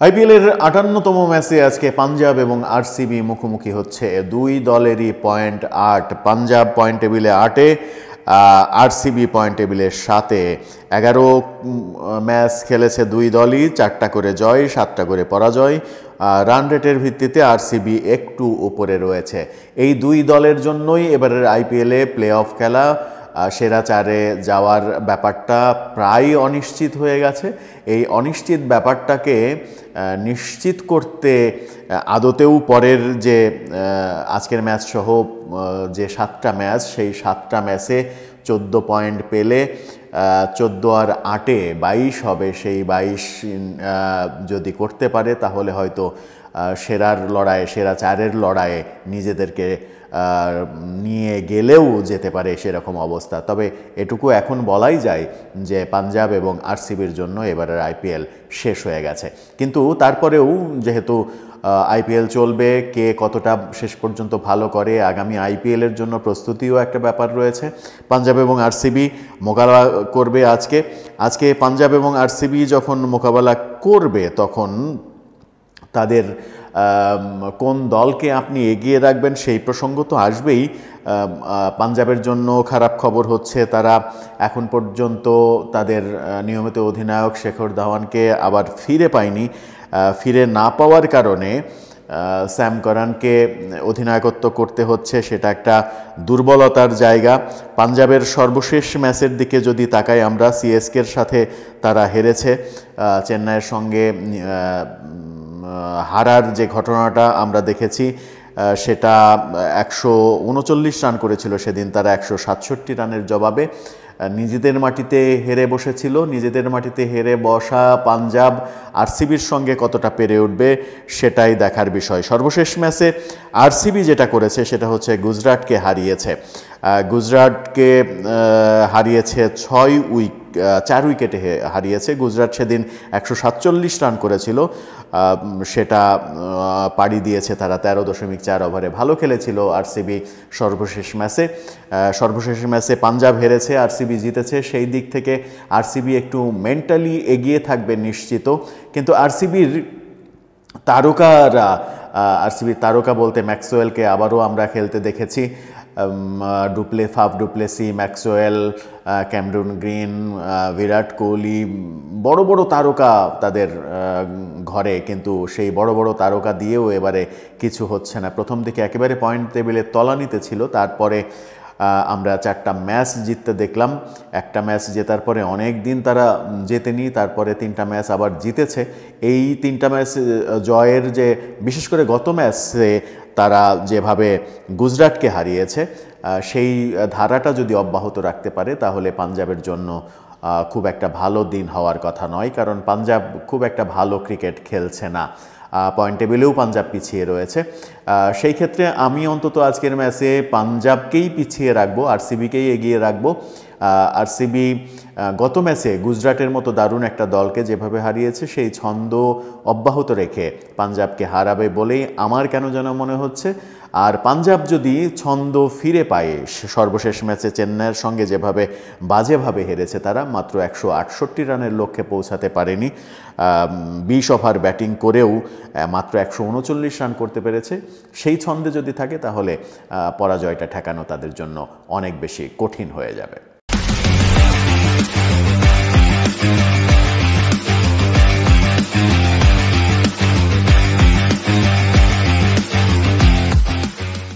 আইপিএলের ৫৮তম ম্যাচে আজকে পাঞ্জাব এবং আরসিবি মুখোমুখি হচ্ছে। দুই দলেরই পয়েন্ট ৮। পাঞ্জাব পয়েন্ট টেবিলে ৮-এ, আরসিবি পয়েন্ট টেবিলে ৭-এ। ১১ ম্যাচ খেলেছে দুই দলই, ৪টা করে জয়, 7টা করে পরাজয়। রান রেটের ভিত্তিতে আরসিবি একটু উপরে রয়েছে। এই দুই দলের জন্যই এবারের আইপিএলে প্লে অফ খেলা, সেরা চারে যাওয়ার ব্যাপারটা প্রায় অনিশ্চিত হয়ে গেছে। এই অনিশ্চিত ব্যাপারটাকে নিশ্চিত করতে আদতেও পরের যে আজকের ম্যাচ সহ যে 7টা ম্যাচ, সেই 7টা ম্যাচে 14 পয়েন্ট পেলে 14 আর 8-এ 22 হবে। সেই 22 যদি করতে পারে তাহলে হয়তো সেরার লড়াইয়ে, সেরা চারের লড়াইয়ে নিজেদেরকে নিয়ে গেলেও যেতে পারে সেরকম অবস্থা। তবে এটুকু এখন বলাই যায় যে পাঞ্জাব এবং আরসিবির জন্য এবারের আইপিএল শেষ হয়ে গেছে। কিন্তু তারপরেও যেহেতু আইপিএল চলবে, কে কতটা শেষ পর্যন্ত ভালো করে, আগামী আইপিএলের জন্য প্রস্তুতিও একটা ব্যাপার রয়েছে। পাঞ্জাব এবং আরসিবি মোকাবেলা করবে আজকে পাঞ্জাব এবং আরসিবি যখন মোকাবেলা করবে তখন তাদের কোন দলকে আপনি এগিয়ে রাখবেন সেই প্রসঙ্গ তো আসবেই। পাঞ্জাবের জন্য খারাপ খবর হচ্ছে তারা এখন পর্যন্ত তাদের নিয়মিত অধিনায়ক শেখর ধাওয়ানকে আবার ফিরে পায়নি। ফিরে না পাওয়ার কারণে স্যাম কারানকে অধিনায়কত্ব করতে হচ্ছে, সেটা একটা দুর্বলতার জায়গা। পাঞ্জাবের সর্বশেষ ম্যাচের দিকে যদি তাকাই আমরা, সিএসকের সাথে তারা হেরেছে। চেন্নাইয়ের সঙ্গে হারার যে ঘটনাটা আমরা দেখেছি সেটা 139 রান করেছিল সেদিন তারা, 167 রানের জবাবে নিজেদের মাটিতে হেরে বসেছিল। নিজেদের মাটিতে হেরে বসা পাঞ্জাব আরসিবির সঙ্গে কতটা পেরে উঠবে সেটাই দেখার বিষয়। সর্বশেষ ম্যাচে আরসিবি যেটা করেছে সেটা হচ্ছে গুজরাটকে হারিয়েছে। গুজরাটকে হারিয়েছে 4 উইকেটে হারিয়েছে। গুজরাট সেদিন 147 রান করেছিল, সেটা পাড়ি দিয়েছে তারা 13.4 ওভারে। ভালো খেলেছিল আরসিবি সর্বশেষ ম্যাচে। পাঞ্জাব হেরেছে, আরসিবি জিতেছে। সেই দিক থেকে আরসিবি একটু মেন্টালি এগিয়ে থাকবে নিশ্চিত। কিন্তু আরসিবির তারকা বলতে ম্যাক্সওয়েলকে আবারও আমরা খেলতে দেখেছি। Du Plessis, Maxwell, Cameroon green, Virat Kohli, বড় বড় তারকা তাদের ঘরে, কিন্তু সেই বড় বড় তারকা দিয়েও এবারে কিছু হচ্ছে না। প্রথম দিকে একেবারে পয়েন্ট টেবিলের তলানিতে ছিল, তারপরে আমরা 4টা ম্যাচ জিততে দেখলাম। একটা ম্যাচ জেতার পরে অনেক দিন তারা জেতেনি, তারপরে 3টা ম্যাচ আবার জিতেছে। এই 3টা ম্যাচ জয়ের যে, বিশেষ করে গত ম্যাচে তারা যেভাবে গুজরাটকে হারিয়েছে, সেই ধারাটা যদি অব্যাহত রাখতে পারে তাহলে পাঞ্জাবের জন্য খুব একটা ভালো দিন হওয়ার কথা নয়, কারণ পাঞ্জাব খুব একটা ভালো ক্রিকেট খেলছে না। পয়েন্ট টেবিলেও পাঞ্জাব পিছিয়ে রয়েছে। সেই ক্ষেত্রে আমি অন্তত আজকের ম্যাচে পাঞ্জাবকেই পিছিয়ে রাখবো, আরসিবিকেই এগিয়ে রাখবো। আরসিবি গত ম্যাচে গুজরাটের মতো দারুণ একটা দলকে যেভাবে হারিয়েছে, সেই ছন্দ অব্যাহত রেখে পাঞ্জাবকে হারাবে বলেই আমার কেন যেন মনে হচ্ছে। আর পাঞ্জাব যদি ছন্দ ফিরে পায়, সর্বশেষ ম্যাচে চেন্নাইয়ের সঙ্গে যেভাবে বাজেভাবে হেরেছে তারা, মাত্র 168 রানের লক্ষ্যে পৌঁছাতে পারেনি। 20 ওভার ব্যাটিং করেও মাত্র 139 রান করতে পেরেছে। সেই ছন্দে যদি থাকে তাহলে পরাজয়টা ঠেকানো তাদের জন্য অনেক বেশি কঠিন হয়ে যাবে।